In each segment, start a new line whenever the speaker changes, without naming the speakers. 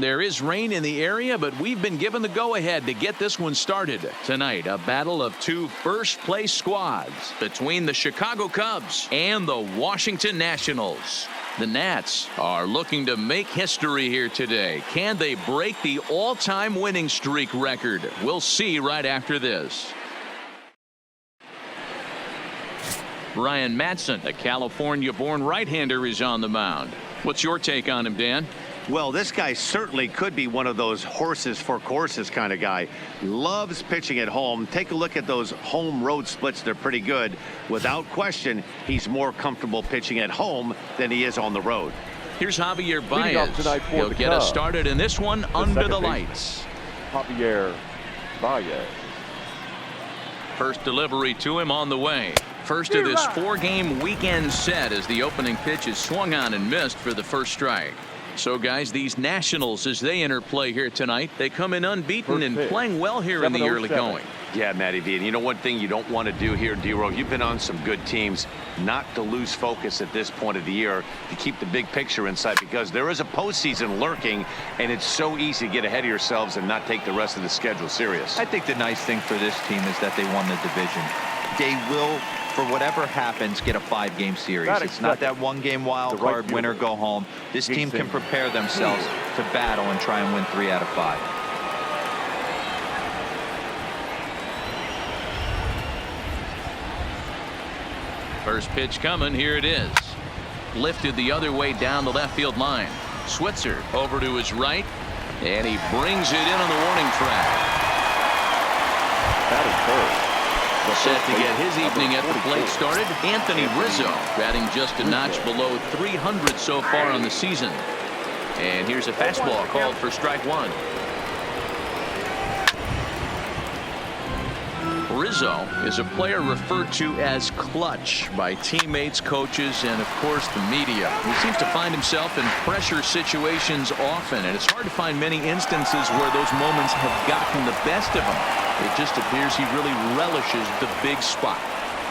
There is rain in the area, but we've been given the go-ahead to get this one started. Tonight, a battle of two first-place squads between the Chicago Cubs and the Washington Nationals. The Nats are looking to make history here today. Can they break the all-time winning streak record? We'll see right after this. Brian Madsen, a California-born right-hander, is on the mound. What's your take on him, Dan?
Well, this guy certainly could be one of those horses for courses kind of guy. Loves pitching at home. Take a look at those home road splits. They're pretty good. Without question, he's more comfortable pitching at home than he is on the road.
Here's Javier Baez. He'll get us started in this one under the lights.
Javier Baez.
First delivery to him on the way. First of this four-game weekend set as the opening pitch is swung on and missed for the first strike. So, guys, these Nationals, as they enter play here tonight, they come in unbeaten and playing well here in the early going.
Yeah, Matty V. And you know one thing you don't want to do here, D-Row, you've been on some good teams, not to lose focus at this point of the year, to keep the big picture in sight, because there is a postseason lurking, and it's so easy to get ahead of yourselves and not take the rest of the schedule serious.
I think the nice thing for this team is that they won the division. They will, for whatever happens, get a 5-game series. It's not that one-game wild card, win or go home. This team can prepare themselves to battle and try and win 3 out of 5.
First pitch coming. Here it is. Lifted the other way down the left field line. Switzer over to his right, and he brings it in on the warning track.
That is first.
Set to get his evening at the plate started, Anthony Rizzo, batting just a notch below 300 so far on the season. And here's a fastball called for strike one. Rizzo is a player referred to as clutch by teammates, coaches, and of course the media. He seems to find himself in pressure situations often, and it's hard to find many instances where those moments have gotten the best of him. It just appears he really relishes the big spot.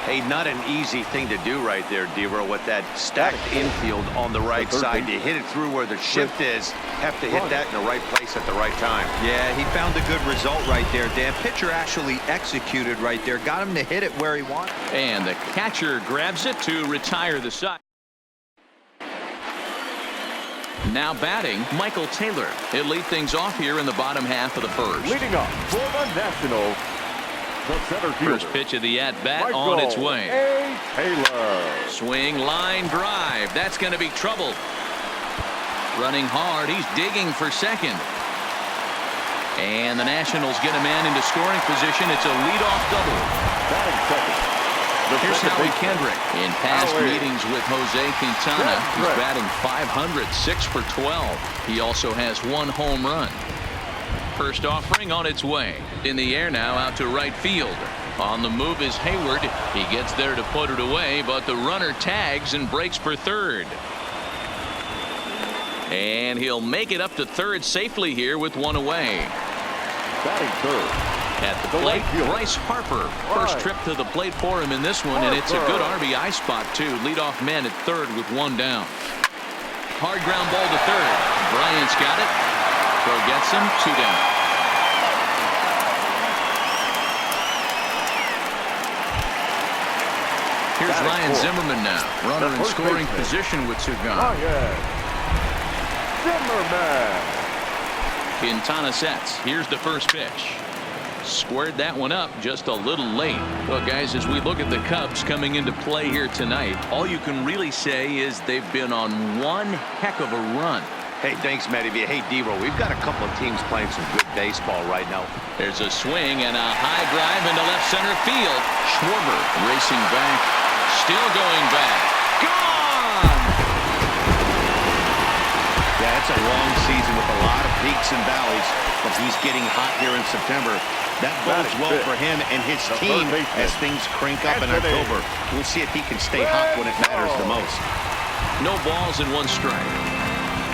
Hey, not an easy thing to do right there, D-Row, with that stacked infield on the right side. To hit it through where the shift is, have to hit that in the right place at the right time.
Yeah, he found a good result right there, Dan. Pitcher actually executed right there. Got him to hit it where he wanted.
And the catcher grabs it to retire the side. Now batting, Michael Taylor. He'll lead things off here in the bottom half of the first.
Leading up for the Nationals, the center fielder.
First pitch of the at-bat on its way.
Taylor.
Swing, line, drive. That's going to be trouble. Running hard. He's digging for second. And the Nationals get a man into scoring position. It's a leadoff double.
Batting second.
Here's Howie Kendrick. In past meetings with Jose Quintana, he's batting .500, 6 for 12. He also has 1 home run. First offering on its way. In the air now, out to right field. On the move is Hayward. He gets there to put it away, but the runner tags and breaks for third. And he'll make it up to third safely here with 1 away.
Batting third.
At the plate, Bryce Harper. First trip to the plate for him in this one, and it's a good RBI spot, too. Leadoff man at third with 1 down. Hard ground ball to third. Bryant's got it. Throw gets him, 2 down. Here's Ryan Zimmerman now. Runner in scoring position with 2 gone.
Zimmerman.
Quintana sets. Here's the first pitch. Squared that one up just a little late. Well, guys, as we look at the Cubs coming into play here tonight, all you can really say is they've been on one heck of a run.
Hey, thanks, Matty V. Hey, D-Row, we've got a couple of teams playing some good baseball right now.
There's a swing and a high drive into left center field. Schwarber racing back, still going back. Gone!
Yeah, it's a long season with a lot of peaks and valleys, but he's getting hot here in September. That bodes well for him and his team as things crank up in October. We'll see if he can stay hot when it matters the most.
No balls and 1 strike.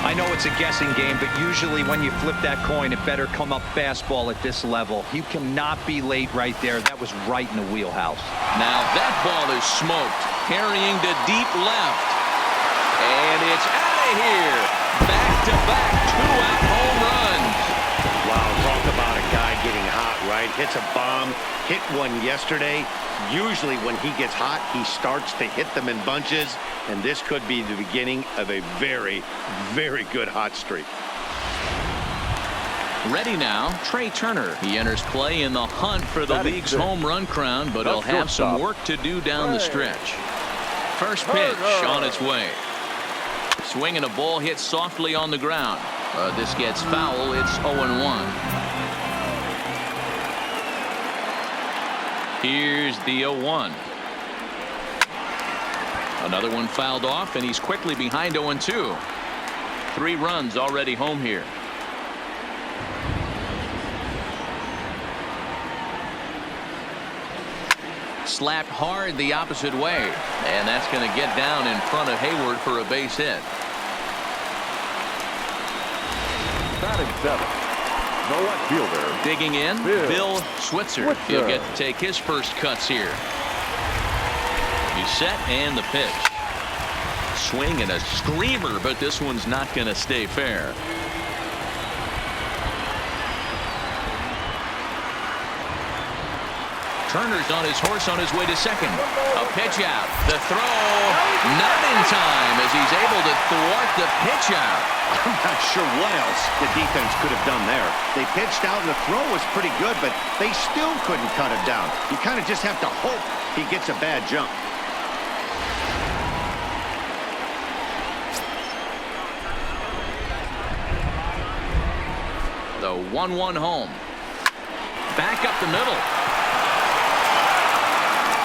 I know it's a guessing game, but usually when you flip that coin, it better come up fastball at this level. You cannot be late right there. That was right in the wheelhouse.
Now that ball is smoked, carrying to deep left. And it's out of here. Back-to-back 2-out home runs.
hits a bomb, hit one yesterday. Usually when he gets hot, he starts to hit them in bunches, and this could be the beginning of a very, very good hot streak.
Ready now, Trey Turner. He enters play in the hunt for the league's home run crown, but he'll have some work to do down the stretch. First pitch on its way. Swinging a ball hit softly on the ground. This gets foul. It's 0-1. Here's the 0-1. Another one fouled off, and he's quickly behind 0-2. 3 runs already home here. Slapped hard the opposite way, and that's going to get down in front of Hayward for a base hit.
Batting 7th. No left fielder.
Digging in, Bill Switzer. He'll get to take his first cuts here. He's set, and the pitch. Swing and a screamer, but this one's not going to stay fair. Turner's on his horse on his way to second. A pitch out. The throw not in time as he's able to thwart the pitch out.
I'm not sure what else the defense could have done there. They pitched out and the throw was pretty good, but they still couldn't cut him down. You kind of just have to hope he gets a bad jump.
The 1-1 home. Back up the middle.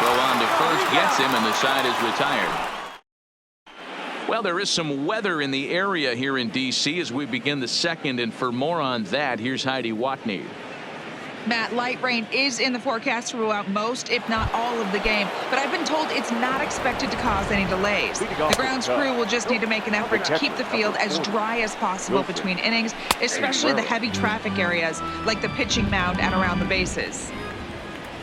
Throw on to first gets him, and the side is retired. Well, there is some weather in the area here in D.C. as we begin the second, and for more on that, here's Heidi Watney.
Matt, light rain is in the forecast throughout most, if not all, of the game, but I've been told it's not expected to cause any delays. The grounds crew will just need to make an effort to keep the field as dry as possible between innings, especially the heavy traffic areas like the pitching mound and around the bases.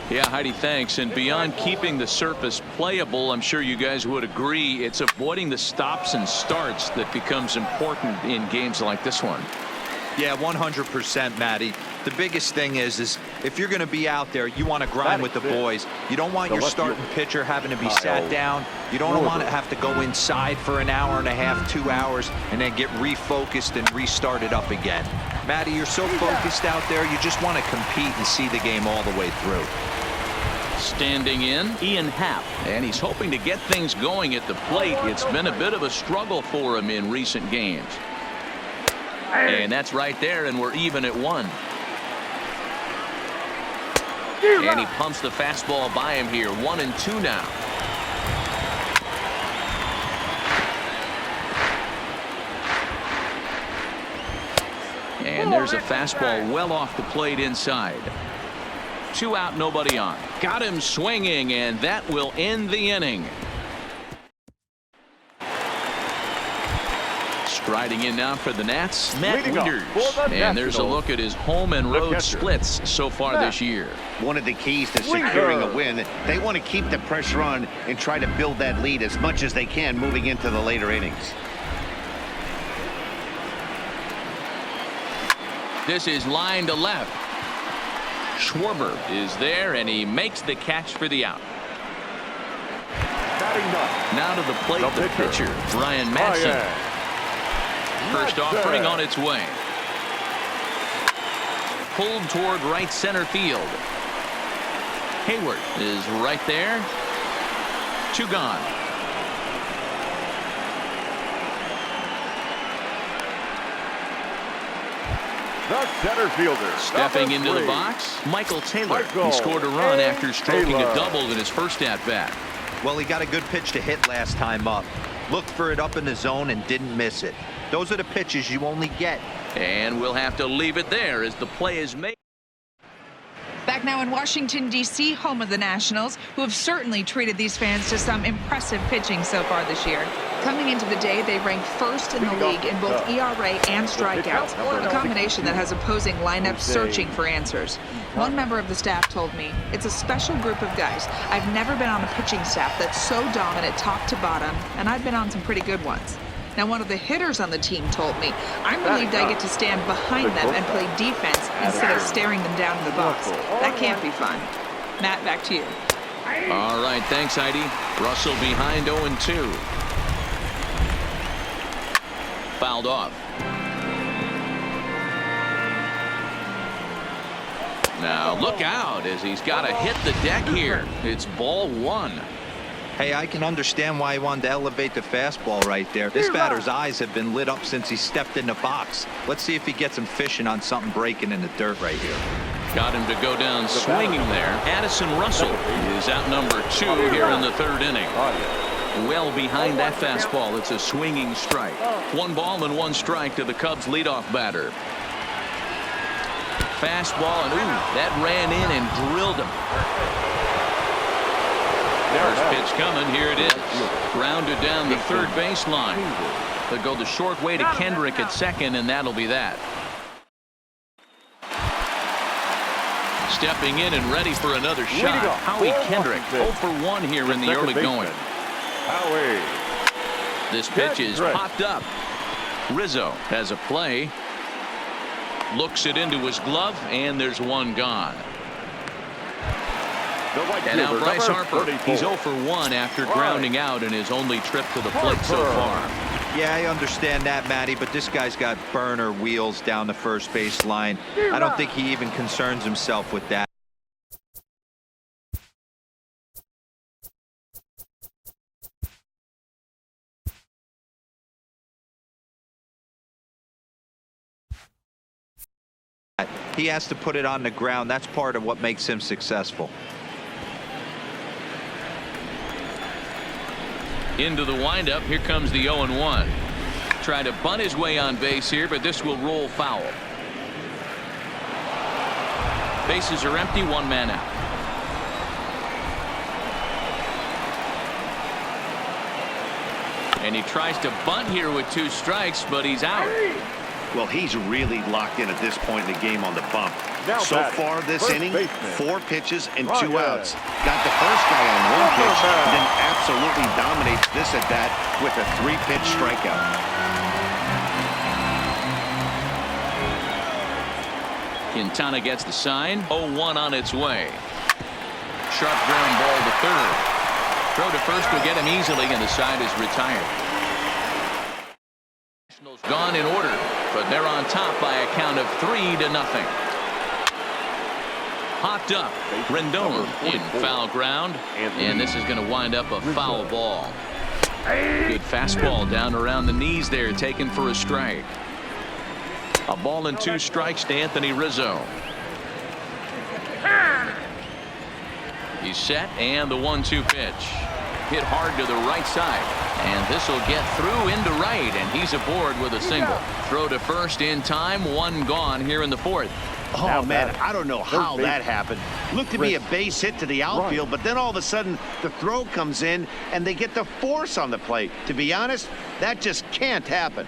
Yeah, Heidi, thanks. And beyond keeping the surface playable, I'm sure you guys would agree, it's avoiding the stops and starts that becomes important in games like this one.
Yeah, 100%, Matty. The biggest thing is if you're going to be out there, you want to grind with the boys. You don't want your starting pitcher having to be sat down. You don't want to have to go inside for an hour and a half, 2 hours, and then get refocused and restarted up again. Matty, you're so focused out there, you just want to compete and see the game all the way through.
Standing in, Ian Happ, and he's hoping to get things going at the plate. It's been a bit of a struggle for him in recent games. And that's right there, and we're even at 1. And he pumps the fastball by him here. 1-2 now. And there's a fastball well off the plate inside. 2 out, nobody on. Got him swinging, and that will end the inning. Striding in now for the Nats, Matt Wieters. And there's a look at his home and road splits so far this year.
One of the keys to securing a win, they want to keep the pressure on and try to build that lead as much as they can moving into the later innings.
This is line to left. Schwarber is there, and he makes the catch for the out. Now to the plate, the pitcher, Brian Madsen. First offering on its way. Pulled toward right center field. Hayward is right there. 2 gone.
The center fielder.
Stepping into the box, Michael Taylor. He scored a run after stroking a double in his first at-bat.
Well, he got a good pitch to hit last time up. Looked for it up in the zone and didn't miss it. Those are the pitches you only get.
And we'll have to leave it there as the play is made.
Back now in Washington, D.C., home of the Nationals, who have certainly treated these fans to some impressive pitching so far this year. Coming into the day, they ranked first in the league in both ERA and strikeouts, a combination that has opposing lineups searching for answers. One member of the staff told me, it's a special group of guys. I've never been on a pitching staff that's so dominant top to bottom, and I've been on some pretty good ones. Now, one of the hitters on the team told me, I'm relieved I get to stand behind them and play defense instead of staring them down in the box. That can't be fun. Matt, back to you.
All right, thanks, Heidi. Russell behind 0-2. Fouled off. Now look out as he's got to hit the deck here. It's ball 1.
Hey, I can understand why he wanted to elevate the fastball right there. This batter's eyes have been lit up since he stepped in the box. Let's see if he gets him fishing on something breaking in the dirt right here.
Got him to go down swinging there. Addison Russell is out number 2 here in the 3rd inning. Well behind that fastball. It's a swinging strike. 1 ball and 1 strike to the Cubs leadoff batter. Fastball, and ooh, that ran in and drilled him. First pitch coming. Here it is. Grounded down the 3rd baseline. They'll go the short way to Kendrick at 2nd, and that'll be that. Stepping in and ready for another shot. Howie Kendrick, 0 for 1 here in the early going. This pitch is popped up. Rizzo has a play. Looks it into his glove, and there's 1 gone. And now Bryce Harper. He's 0 for 1 after grounding out in his only trip to the plate so far.
Yeah, I understand that, Matty, but this guy's got burner wheels down the first base line. I don't think he even concerns himself with that. He has to put it on the ground. That's part of what makes him successful.
Into the windup. Here comes the 0-1. Trying to bunt his way on base here, but this will roll foul. Bases are empty. 1 man out. And he tries to bunt here with 2 strikes, but he's out.
Well, he's really locked in at this point in the game on the bump. So far this inning, 4 pitches and 2 outs. Got the first guy on 1 pitch, and then absolutely dominates this at bat with a 3-pitch strikeout.
Quintana gets the sign. 0-1 on its way. Sharp ground ball to 3rd. Throw to first will get him easily, and the side is retired. Nationals gone in order, but they're on top by a count of 3-0. Hopped up. Rendon in foul ground, and this is going to wind up a foul ball. Good fastball down around the knees there, taken for a strike. A ball and 2 strikes to Anthony Rizzo. He's set, and the 1-2 pitch. Hit hard to the right side, and this will get through into right, and he's aboard with a single. Throw to first in time. 1 gone here in the 4th.
Oh, man, I don't know how that happened. Looked to be a base hit to the outfield, but then all of a sudden the throw comes in and they get the force on the plate. To be honest, that just can't happen.